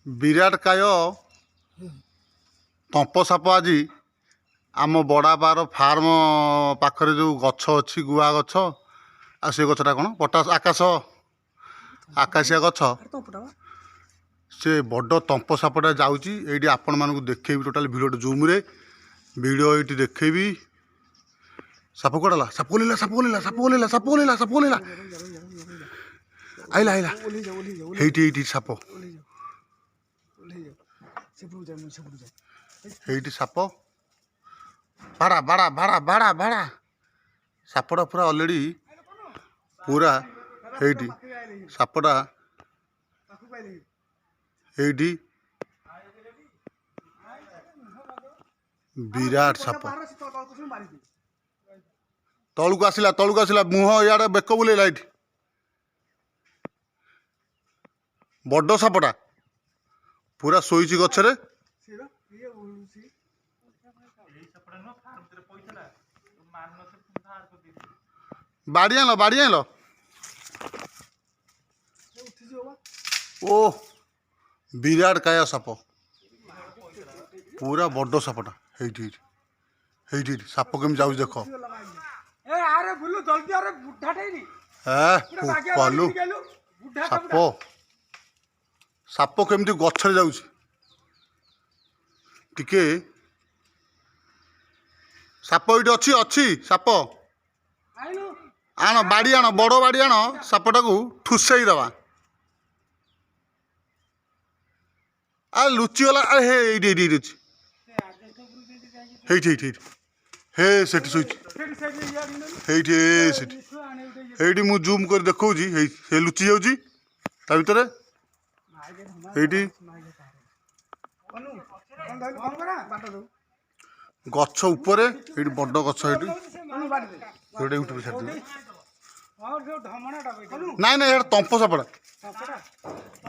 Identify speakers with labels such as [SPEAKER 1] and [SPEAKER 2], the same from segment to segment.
[SPEAKER 1] विराट काय तंप साप आज आम बड़ापार फार्म पाखरे जो गछ अच्छी गुआ गछ आ से गछटा कौन पटास आकाश आकाशिया गछ से बड़ तंप सापटा जाऊँगी ये आपण मानक देखेबी टोटाल भिडियो जूम रे भिडियो ये देखेबी साप कड़ाला साप ओल्ला साप ओल्ला साप ओल्ला साप ओल्ला साप ओल्ला आइला आइला हेटी साप हेटी साप बाड़ा बाड़ा बाड़ा बाड़ा बाड़ा सापटा पूरा ऑलरेडी पूरा हेटी सापटा हेटी विराट साप तलू आसला मुह इे बेक बुलेला ये बड़ सापटा पूरा शोची गचरे बाड़ी आन ओ विराट काय साप पूरा बड़ सापटा हेटी साप केम जाऊ देख पालू साप साप केमती गछरे जाऊँ टिके साप ये अच्छी अच्छी साप आण बाड़ी आण बड़ बाड़ी आण सापटा को ठुसई दवा आ लुचिगला हे सेठी शोची मु जूम कर देखा हे लुचि जाऊँगी ता भितर गछ उपरे ये बड़ गछ ना ना यार तंप सापड़ा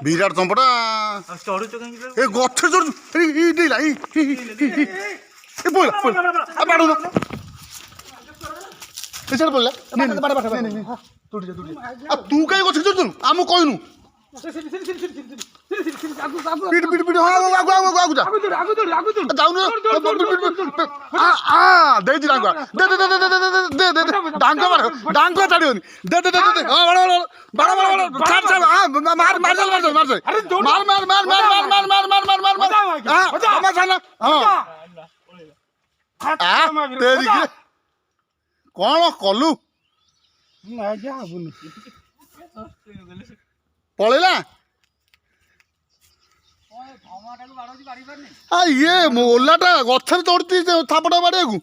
[SPEAKER 1] विराट तंपटा ए गछ तू कहीं गछ चढ़ आम कहनु कौन कलु पलैला ये ओलाटा गछरे चढ़ती थापटा बाड़िया को